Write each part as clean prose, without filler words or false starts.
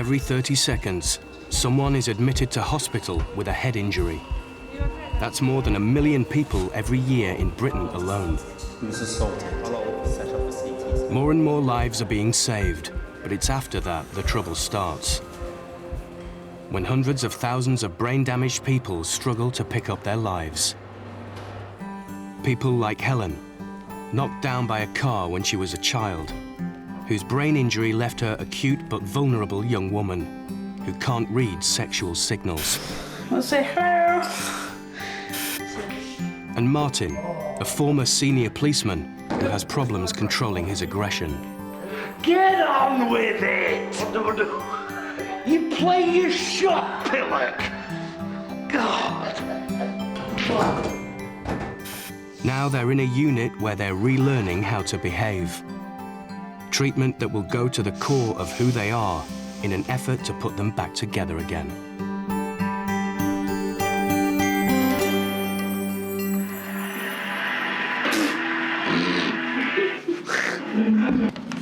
Every 30 seconds, someone is admitted to hospital with a head injury. That's more than 1 million people every year in Britain alone. He was assaulted. Set up a CT. More and more lives are being saved, but it's after that the trouble starts. When hundreds of thousands of brain-damaged people struggle to pick up their lives. People like Helen, knocked down by a car when she was a child, whose brain injury left her a cute but vulnerable young woman who can't read sexual signals. I'll say hello. And Martin, a former senior policeman who has problems controlling his aggression. Get on with it! You play your shot, Pillock! God! Now they're in a unit where they're relearning how to behave. Treatment that will go to the core of who they are in an effort to put them back together again.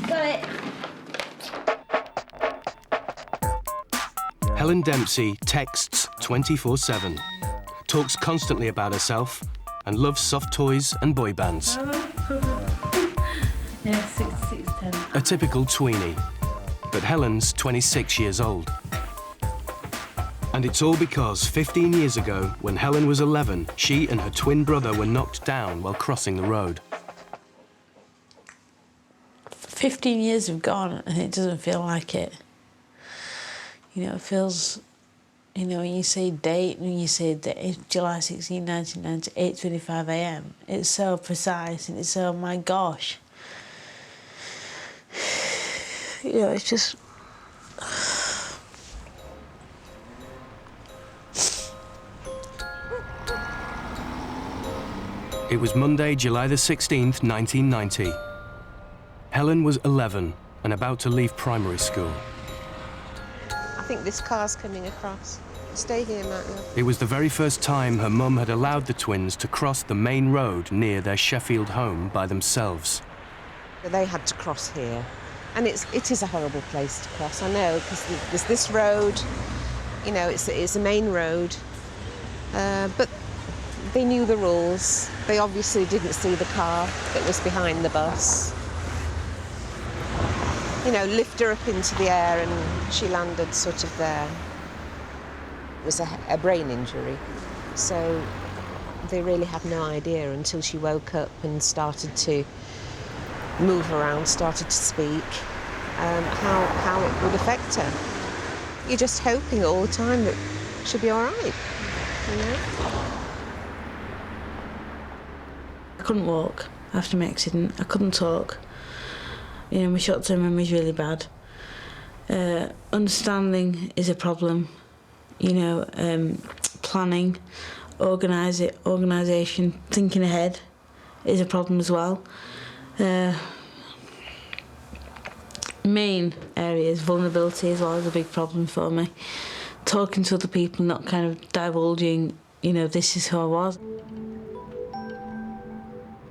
Got it. Helen Dempsey texts 24/7, talks constantly about herself, and loves soft toys and boy bands. Yeah, 6'10". A typical tweenie, but Helen's 26 years old. And it's all because 15 years ago, when Helen was 11, she and her twin brother were knocked down while crossing the road. 15 years have gone and it doesn't feel like it. You know, it feels, you know, when you say date, when you say July 16, 1990, 8:25 a.m., it's so precise and it's so, my gosh. You know, it's just... It was Monday, July the 16th, 1990. Helen was 11 and about to leave primary school. I think this car's coming across. Stay here, Matt. It was the very first time her mum had allowed the twins to cross the main road near their Sheffield home by themselves. They had to cross here. And it is a horrible place to cross, I know, because there's this road, you know, it's a main road. But they knew the rules. They obviously didn't see the car that was behind the bus. You know, lift her up into the air and she landed sort of there. It was a brain injury. So they really had no idea until she woke up and started to move around, started to speak, how it would affect her. You're just hoping all the time that she'll be all right, you know? I couldn't walk after my accident. I couldn't talk. You know, my short-term memory is really bad. Understanding is a problem. You know, planning, organisation, thinking ahead is a problem as well. Main areas, vulnerability as well is a big problem for me. Talking to other people, not kind of divulging, you know, this is who I was.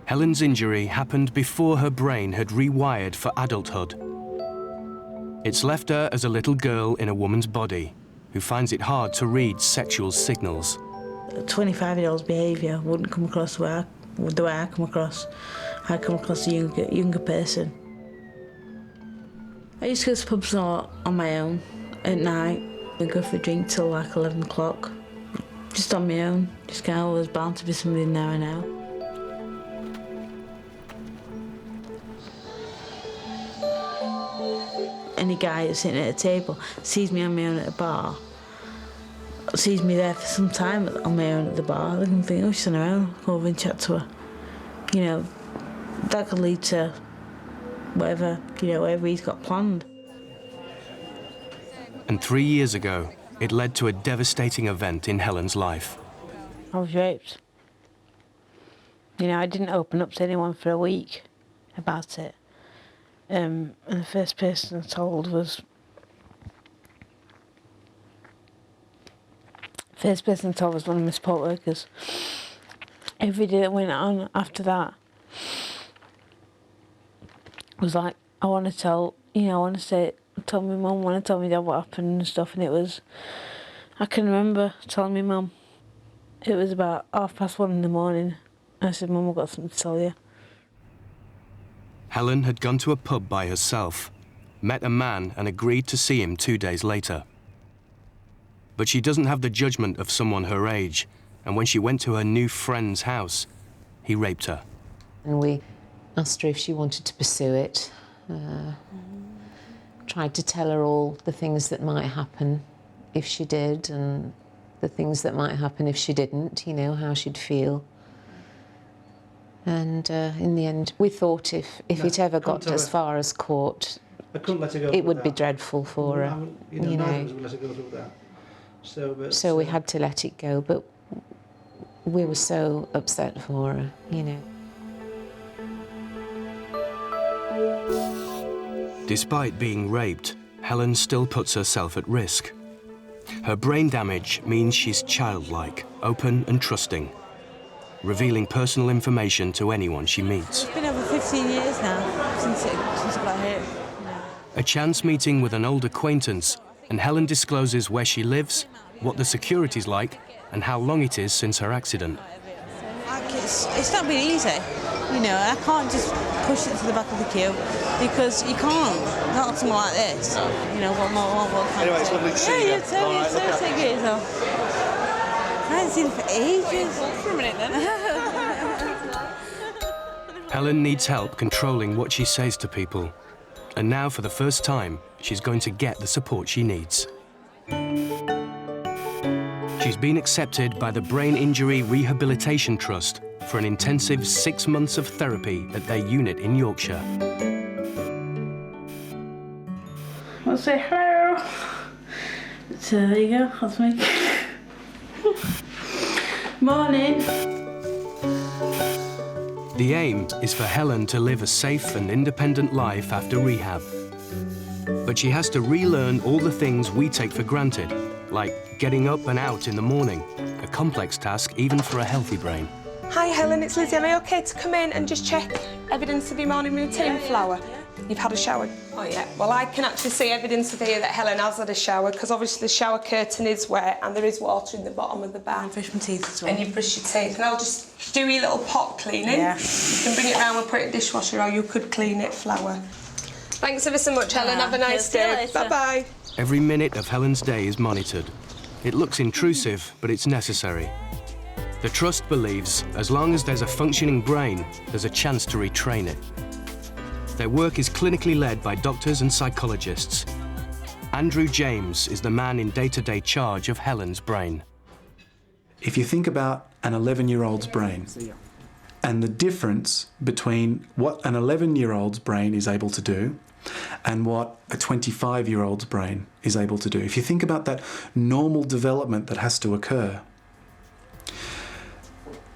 Helen's injury happened before her brain had rewired for adulthood. It's left her as a little girl in a woman's body who finds it hard to read sexual signals. A 25-year-old's behaviour wouldn't come across the way I come across. I come across a younger person. I used to go to pubs on my own at night. I'd go for a drink till like 11 o'clock, just on my own. Just kind of, there's bound to be somebody in there I know. Any guy that's sitting at a table sees me on my own at a bar, sees me there for some time on my own at the bar, they can think, oh, she's on her own, go over and chat to her. You know, that could lead to whatever, you know, whatever he's got planned. And 3 years ago, it led to a devastating event in Helen's life. I was raped. You know, I didn't open up to anyone for a week about it. And the first person I told was... one of my support workers. Every day that went on after that was like, I want to tell, you know, I want to say I told my mum when I told my dad what happened and stuff, and it was... I can remember telling my mum, it was about 1:30 in the morning. I said, Mum, I've got something to tell you. Helen had gone to a pub by herself, met a man and agreed to see him 2 days later. But she doesn't have the judgment of someone her age, and when she went to her new friend's house, he raped her. And we asked her if she wanted to pursue it, tried to tell her all the things that might happen if she did, and the things that might happen if she didn't, you know, how she'd feel. And in the end, we thought if it ever got as far as court, I couldn't let her go it would be dreadful for her, you know. Let her go through that. So we had to let it go, but we were so upset for her, you know. Despite being raped, Helen still puts herself at risk. Her brain damage means she's childlike, open and trusting, revealing personal information to anyone she meets. It's been over 15 years now since I got hit. A chance meeting with an old acquaintance, and Helen discloses where she lives, what the security's like, and how long it is since her accident. It's not been easy, you know. I can't just push it to the back of the queue because you can't. Not something like this. You know, what kind Anyway, of it's lovely to see you. Yeah, you too. All right, You too. Take it easy. I haven't seen it for ages. For a minute then. Helen needs help controlling what she says to people. And now, for the first time, she's going to get the support she needs. She's been accepted by the Brain Injury Rehabilitation Trust for an intensive 6 months of therapy at their unit in Yorkshire. I'll say hello. So there you go, that's me. Morning. The aim is for Helen to live a safe and independent life after rehab. But she has to relearn all the things we take for granted, like getting up and out in the morning, a complex task even for a healthy brain. Hi Helen, it's Lizzie. Am I okay to come in and just check evidence of your morning routine, Flower? You've had a shower? Oh yeah. Well, I can actually see evidence of here that Helen has had a shower because obviously the shower curtain is wet and there is water in the bottom of the bath. I brush my teeth as well. And you brush your teeth. And I'll just do your little pot cleaning. Yeah. You can bring it round and put it in the dishwasher or you could clean it, Flower. Thanks ever so much, Helen. Have a nice day. Bye-bye. Every minute of Helen's day is monitored. It looks intrusive, but it's necessary. The Trust believes as long as there's a functioning brain, there's a chance to retrain it. Their work is clinically led by doctors and psychologists. Andrew James is the man in day-to-day charge of Helen's brain. If you think about an 11-year-old's brain and the difference between what an 11-year-old's brain is able to do and what a 25-year-old's brain is able to do, if you think about that normal development that has to occur,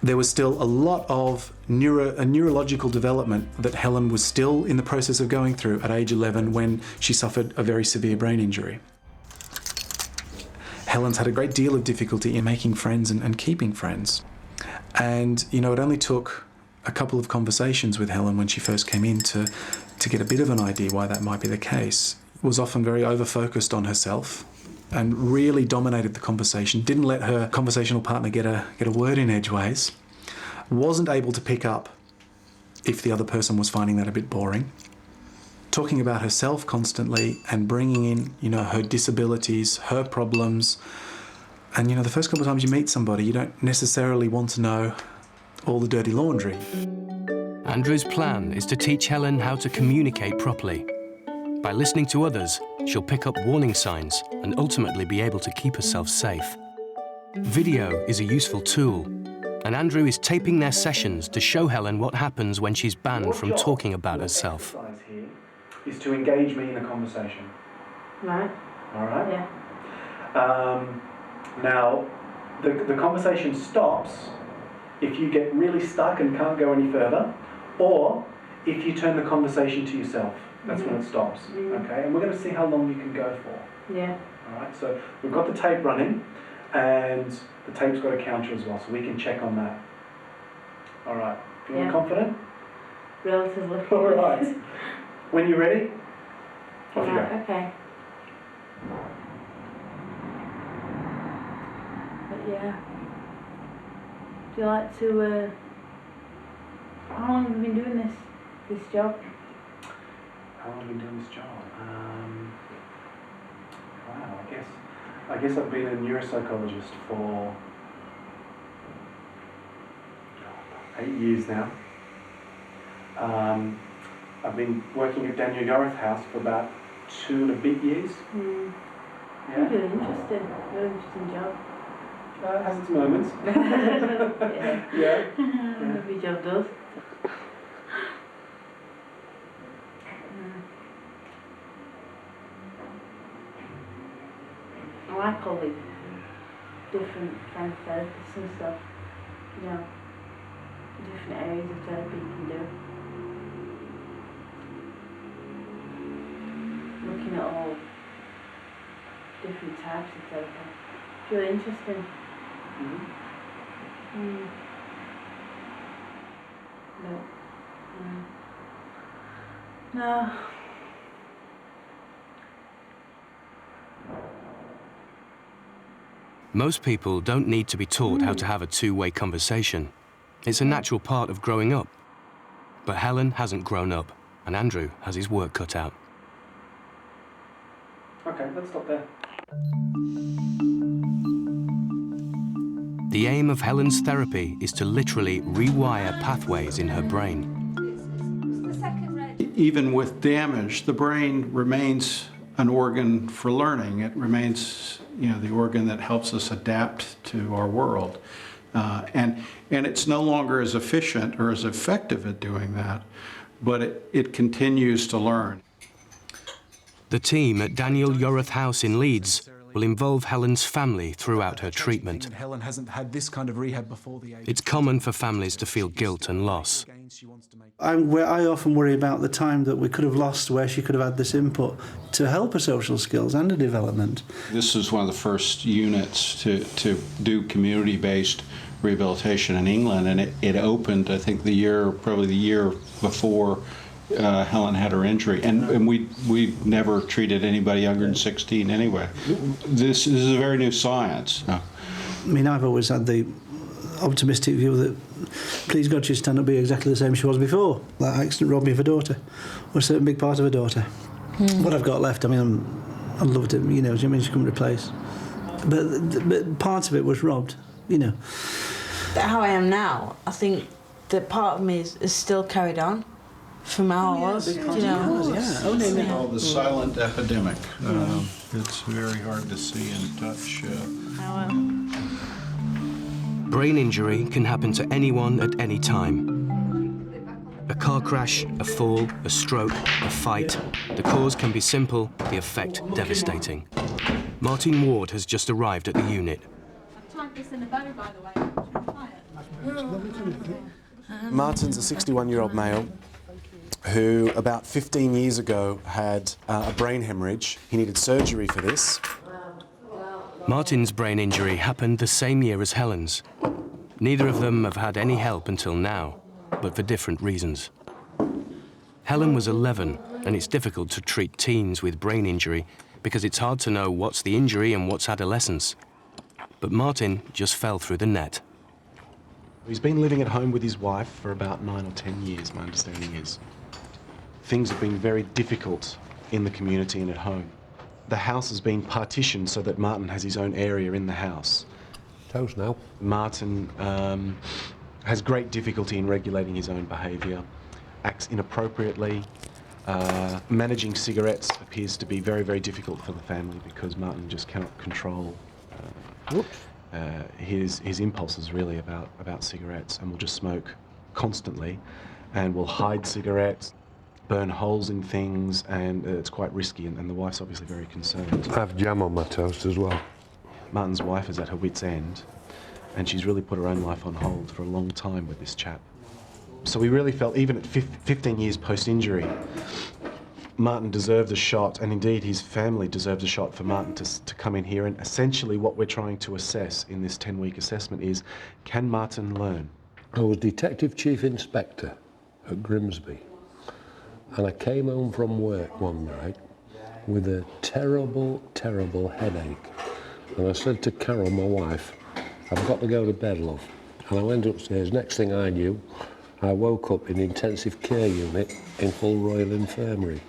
there was still a lot of neurological development that Helen was still in the process of going through at age 11 when she suffered a very severe brain injury. Helen's had a great deal of difficulty in making friends and keeping friends. And, you know, it only took a couple of conversations with Helen when she first came in to get a bit of an idea why that might be the case. Was often very over-focused on herself and really dominated the conversation, didn't let her conversational partner get a word in edgeways, wasn't able to pick up if the other person was finding that a bit boring, talking about herself constantly and bringing in, you know, her disabilities, her problems. And, you know, the first couple of times you meet somebody, you don't necessarily want to know all the dirty laundry. Andrew's plan is to teach Helen how to communicate properly. By listening to others, she'll pick up warning signs and ultimately be able to keep herself safe. Video is a useful tool, and Andrew is taping their sessions to show Helen what happens when she's banned from talking about herself. Your exercise here is to engage me in a conversation. Right. All right? Yeah. Now, the conversation stops if you get really stuck and can't go any further, or if you turn the conversation to yourself. That's when it stops, okay? And we're going to see how long you can go for. Yeah. All right, so we've got the tape running, and the tape's got a counter as well, so we can check on that. All right, feeling confident? Relatively. All right. When you're ready, Off you go. Okay. But yeah. Do you like to, how long have you been doing this job? How long have I been doing this job? Wow, I guess I've been a neuropsychologist for 8 years now. I've been working at Daniel Yorath House for about 2 and a bit years. Yeah. Really interesting job. It has its moments. Yeah. Yeah. Every job does. I like all the different kind of therapists and stuff. You know, different areas of therapy you can do. Looking at all different types of therapy. It's really interesting. No. Most people don't need to be taught how to have a two-way conversation. It's a natural part of growing up. But Helen hasn't grown up, and Andrew has his work cut out. Okay, let's stop there. The aim of Helen's therapy is to literally rewire pathways in her brain. Even with damage, the brain remains an organ for learning. It remains, the organ that helps us adapt to our world. And it's no longer as efficient or as effective at doing that, but it continues to learn. The team at Daniel Yorath House in Leeds will involve Helen's family throughout her treatment. Helen hasn't had this kind of rehab before the age. It's common for families to feel guilt and loss. I often worry about the time that we could have lost where she could have had this input to help her social skills and her development. This is one of the first units to do community-based rehabilitation in England, and it opened, I think, probably the year before Helen had her injury, and we never treated anybody younger than 16 anyway. This is a very new science. I mean, I've always had the optimistic view that, please God, she'd stand up be exactly the same she was before. That accident robbed me of a daughter, or a certain big part of a daughter. What I've got left, I mean, I loved it, she couldn't replace. But part of it was robbed, How I am now, I think that part of me is still carried on from how I was, It's called the silent epidemic. It's very hard to see and touch. Brain injury can happen to anyone at any time. A car crash, a fall, a stroke, a fight. The cause can be simple, the effect devastating. Martin Ward has just arrived at the unit. I've tied this in a bow, by the way. Martin's a 61-year-old male who about 15 years ago had a brain hemorrhage. He needed surgery for this. Martin's brain injury happened the same year as Helen's. Neither of them have had any help until now, but for different reasons. Helen was 11, and it's difficult to treat teens with brain injury because it's hard to know what's the injury and what's adolescence. But Martin just fell through the net. He's been living at home with his wife for about 9 or 10 years, my understanding is. Things have been very difficult in the community and at home. The house has been partitioned so that Martin has his own area in the house. Toast now. Martin has great difficulty in regulating his own behaviour, acts inappropriately. Managing cigarettes appears to be very, very difficult for the family because Martin just cannot control his impulses really about cigarettes, and will just smoke constantly and will hide cigarettes, burn holes in things, and it's quite risky, and the wife's obviously very concerned. I have jam on my toast as well. Martin's wife is at her wit's end, and she's really put her own life on hold for a long time with this chap. So we really felt, even at 15 years post-injury, Martin deserved a shot, and indeed his family deserved a shot for Martin to come in here. And essentially what we're trying to assess in this 10-week assessment is, can Martin learn? I was Detective Chief Inspector at Grimsby, and I came home from work one night, with a terrible, terrible headache. And I said to Carol, my wife, I've got to go to bed, love. And I went upstairs. Next thing I knew, I woke up in intensive care unit in Hull Royal Infirmary.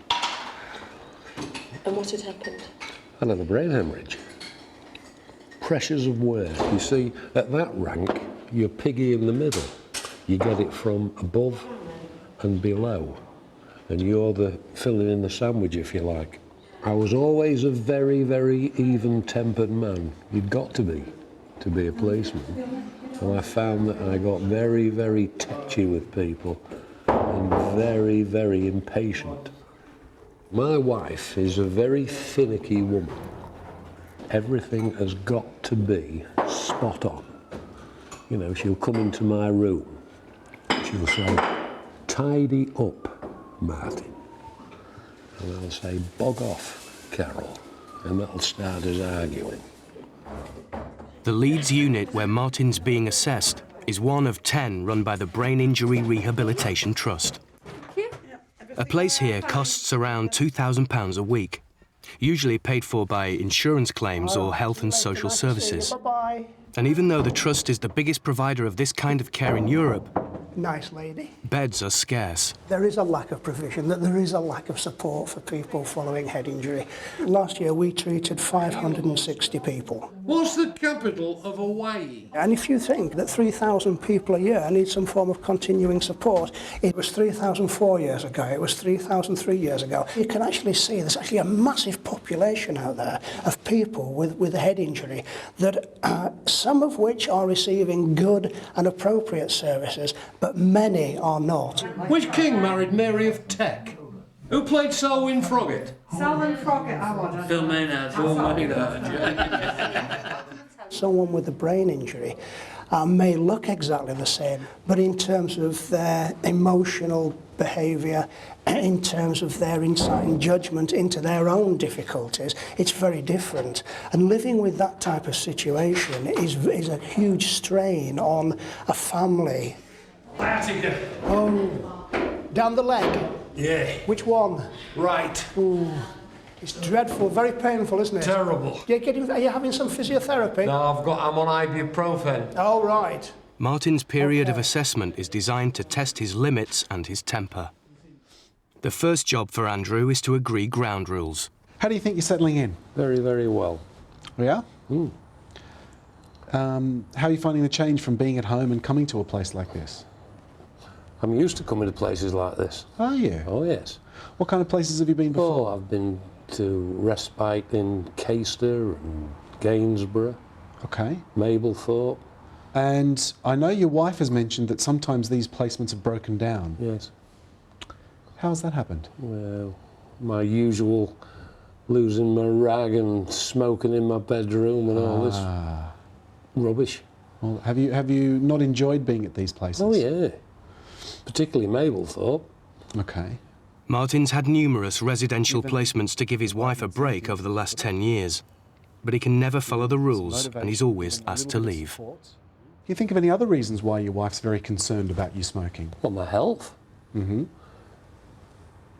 And what had happened? I had a brain hemorrhage. Pressures of where? You see, at that rank, you're piggy in the middle. You get it from above and below. And you're the filling in the sandwich, if you like. I was always a very, very even-tempered man. You'd got to be a policeman. And I found that I got very, very touchy with people and very, very impatient. My wife is a very finicky woman. Everything has got to be spot on. You know, she'll come into my room. She'll say, tidy up, Martin. And I'll say, bog off, Carol. And that'll start us arguing. The Leeds unit where Martin's being assessed is one of 10 run by the Brain Injury Rehabilitation Trust. A place here costs around £2,000 a week, usually paid for by insurance claims or health and social services. And even though the Trust is the biggest provider of this kind of care in Europe, nice lady. Beds are scarce. There is a lack of provision, that there is a lack of support for people following head injury. Last year we treated 560 people. What's the capital of Hawaii? And if you think that 3,000 people a year need some form of continuing support, it was 3,000 4 years ago, it was 3,000 3 years ago. You can actually see there's actually a massive population out there of people with a head injury, that some of which are receiving good and appropriate services, but many are not. Which king married Mary of Teck? Who played Selwyn Froggatt? Selwyn Froggatt, I want. Phil Maynard, yeah. Someone with a brain injury may look exactly the same, but in terms of their emotional behaviour, in terms of their insight and judgment into their own difficulties, it's very different. And living with that type of situation is a huge strain on a family. Oh, down the leg? Yeah. Which one? Right. Ooh, it's dreadful, very painful, isn't it? Terrible. Are you having some physiotherapy? No, I'm on ibuprofen. Oh, right. Martin's period of assessment is designed to test his limits and his temper. The first job for Andrew is to agree ground rules. How do you think you're settling in? Very, very well. Yeah? How are you finding the change from being at home and coming to a place like this? I'm used to coming to places like this. Are you? Oh, yes. What kind of places have you been before? Oh, I've been to respite in Caister and Gainsborough. Okay. Mablethorpe. And I know your wife has mentioned that sometimes these placements have broken down. Yes. How has that happened? Well, my usual losing my rag and smoking in my bedroom and all this rubbish. Well, have you not enjoyed being at these places? Oh, yeah. Particularly Mablethorpe. Okay. Martin's had numerous residential placements to give his wife a break over the last 10 years. But he can never follow the rules, and he's always asked to leave. Can you think of any other reasons why your wife's very concerned about you smoking? Well, my health. Mm-hmm.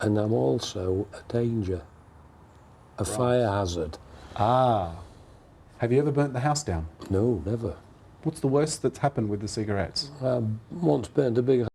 And I'm also a danger, a fire hazard. Ah. Have you ever burnt the house down? No, never. What's the worst that's happened with the cigarettes? I once burned a big